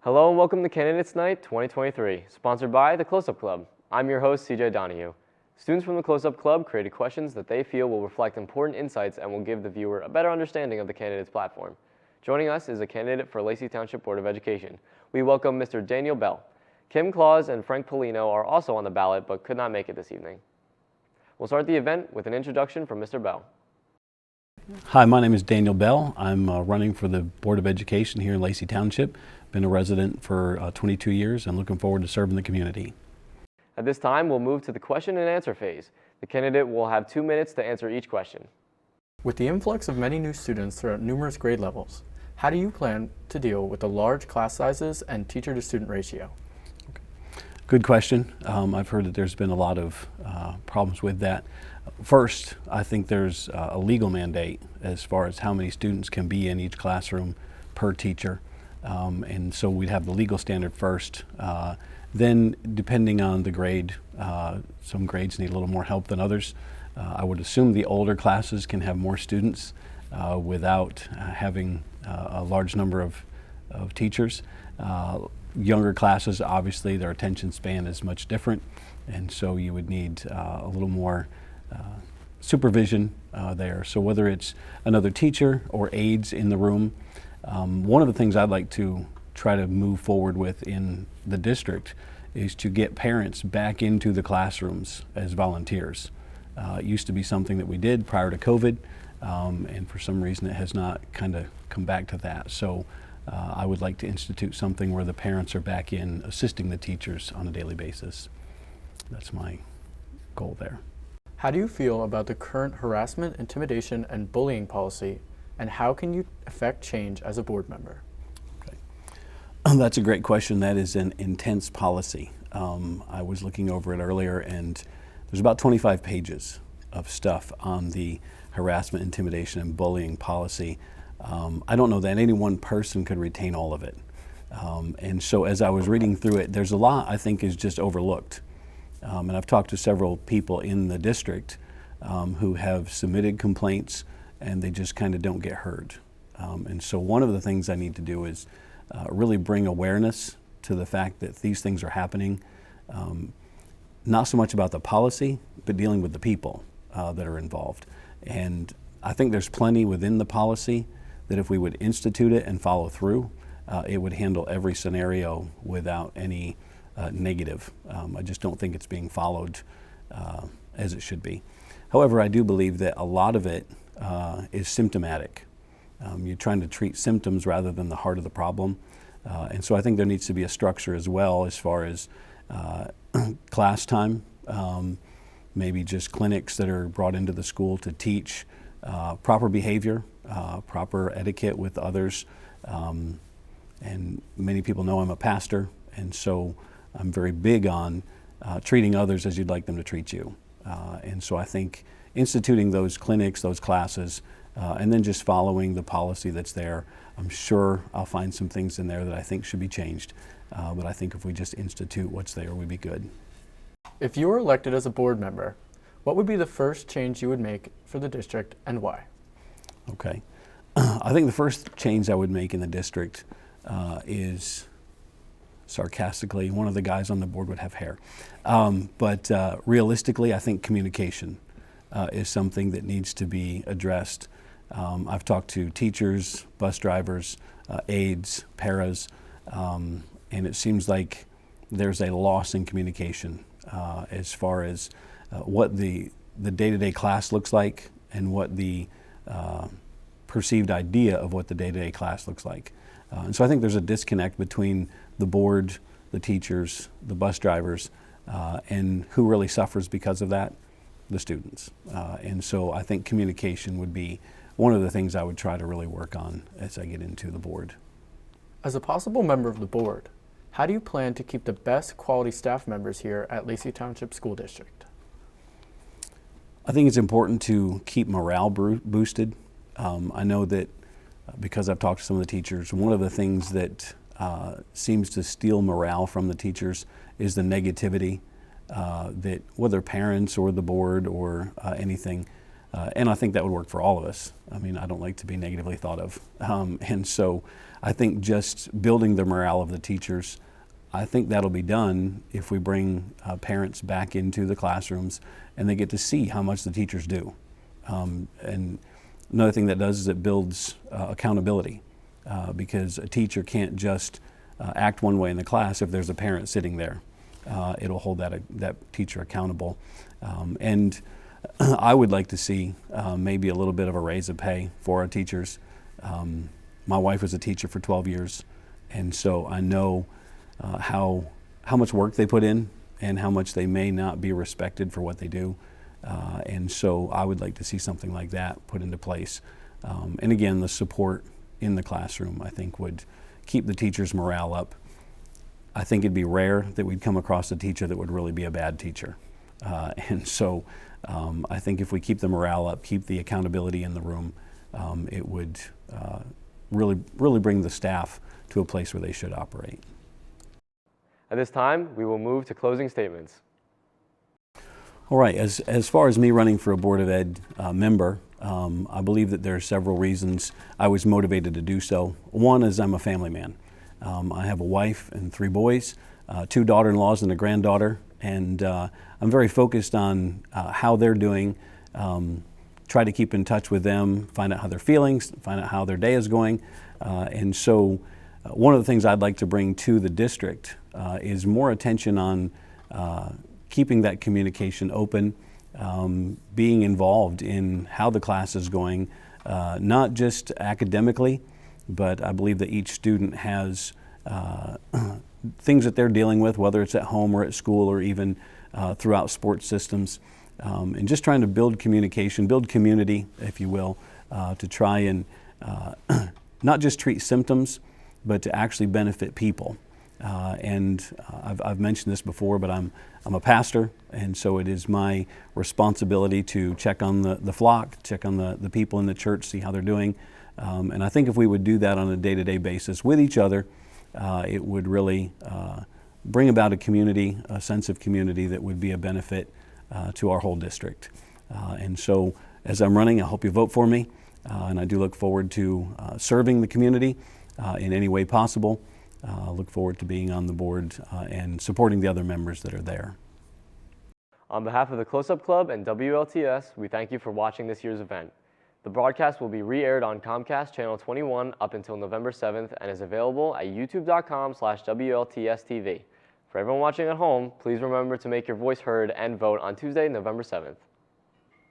Hello and welcome to Candidates Night 2023, sponsored by the Close-Up Club. I'm your host, CJ Donahue. Students from the Close-Up Club created questions that they feel will reflect important insights and will give the viewer a better understanding of the candidate's platform. Joining us is a candidate for Lacey Township Board of Education. We welcome Mr. Daniel Bell. Kim Claus and Frank Polino are also on the ballot but could not make it this evening. We'll start the event with an introduction from Mr. Bell. Hi, my name is Daniel Bell. I'm running for the Board of Education here in Lacey Township. Been a resident for 22 years and looking forward to serving the community. At this time, we'll move to the question and answer phase. The candidate will have 2 minutes to answer each question. With the influx of many new students throughout numerous grade levels, how do you plan to deal with the large class sizes and teacher-to-student ratio? Good question. I've heard that there's been a lot of problems with that. First, I think there's a legal mandate as far as how many students can be in each classroom per teacher. And so we'd have the legal standard first. Then, depending on the grade, some grades need a little more help than others. I would assume the older classes can have more students without having a large number of teachers. Younger classes, obviously, their attention span is much different, and so you would need a little more supervision there. So whether it's another teacher or aides in the room, one of the things I'd like to try to move forward with in the district is to get parents back into the classrooms as volunteers. It used to be something that we did prior to COVID, and for some reason it has not kind of come back to that. So I would like to institute something where the parents are back in assisting the teachers on a daily basis. That's my goal there. How do you feel about the current harassment, intimidation, and bullying policy, and how can you affect change as a board member? Okay. That's a great question. That is an intense policy. I was looking over it earlier, and there's about 25 pages of stuff on the harassment, intimidation, and bullying policy. I don't know that any one person could retain all of it. And so as I was reading through it, there's a lot I think is just overlooked. And I've talked to several people in the district who have submitted complaints and they just kind of don't get heard. And so one of the things I need to do is really bring awareness to the fact that these things are happening. Not so much about the policy, but dealing with the people that are involved. And I think there's plenty within the policy that if we would institute it and follow through, it would handle every scenario without any negative. I just don't think it's being followed as it should be. However, I do believe that a lot of it is symptomatic. You're trying to treat symptoms rather than the heart of the problem. And so I think there needs to be a structure as well as far as class time, maybe just clinics that are brought into the school to teach proper behavior, proper etiquette with others. And many people know I'm a pastor, and so I'm very big on treating others as you'd like them to treat you. And so I think instituting those clinics, those classes, and then just following the policy that's there, I'm sure I'll find some things in there that I think should be changed. But I think if we just institute what's there, we'd be good. If you were elected as a board member, what would be the first change you would make for the district and why? Okay. I think the first change I would make in the district is, sarcastically, one of the guys on the board would have hair. But realistically, I think communication is something that needs to be addressed. I've talked to teachers, bus drivers, aides, paras, and it seems like there's a loss in communication as far as what the day-to-day class looks like and what the perceived idea of what the day-to-day class looks like. And so I think there's a disconnect between the board, the teachers, the bus drivers, and who really suffers because of that? The students. And so I think communication would be one of the things I would try to really work on as I get into the board. As a possible member of the board, how do you plan to keep the best quality staff members here at Lacey Township School District? I think it's important to keep morale boosted. I know that because I've talked to some of the teachers, one of the things that seems to steal morale from the teachers is the negativity that whether parents or the board or anything, And I think that would work for all of us. I mean, I don't like to be negatively thought of. And so I think just building the morale of the teachers, I think that'll be done if we bring parents back into the classrooms and they get to see how much the teachers do. And another thing that does is it builds accountability, because a teacher can't just act one way in the class if there's a parent sitting there. It'll hold that teacher accountable. And I would like to see maybe a little bit of a raise of pay for our teachers. My wife was a teacher for 12 years, and so I know how much work they put in and how much they may not be respected for what they do. And so I would like to see something like that put into place. And again, the support in the classroom, I think, would keep the teachers' morale up. I think it'd be rare that we'd come across a teacher that would really be a bad teacher. And so I think if we keep the morale up, keep the accountability in the room, it would really bring the staff to a place where they should operate. At this time, we will move to closing statements. All right, as far as me running for a Board of Ed member, I believe that there are several reasons I was motivated to do so. One is I'm a family man. I have a wife and 3 boys, 2 daughter-in-laws and a granddaughter, and I'm very focused on how they're doing, try to keep in touch with them, find out how they're feeling, find out how their day is going. And so one of the things I'd like to bring to the district is more attention on keeping that communication open, being involved in how the class is going, not just academically, but I believe that each student has things that they're dealing with, whether it's at home or at school or even throughout sports systems, and just trying to build communication, build community, if you will, to try and not just treat symptoms, but to actually benefit people. I've mentioned this before, but I'm a pastor, and so it is my responsibility to check on the flock, check on the people in the church, see how they're doing. And I think if we would do that on a day-to-day basis with each other, it would really bring about a community, a sense of community that would be a benefit to our whole district. And so as I'm running, I hope you vote for me, and I do look forward to serving the community in any way possible. I look forward to being on the board and supporting the other members that are there. On behalf of the Close-Up Club and WLTS, we thank you for watching this year's event. The broadcast will be re-aired on Comcast Channel 21 up until November 7th and is available at youtube.com/WLTS TV. For everyone watching at home, please remember to make your voice heard and vote on Tuesday, November 7th.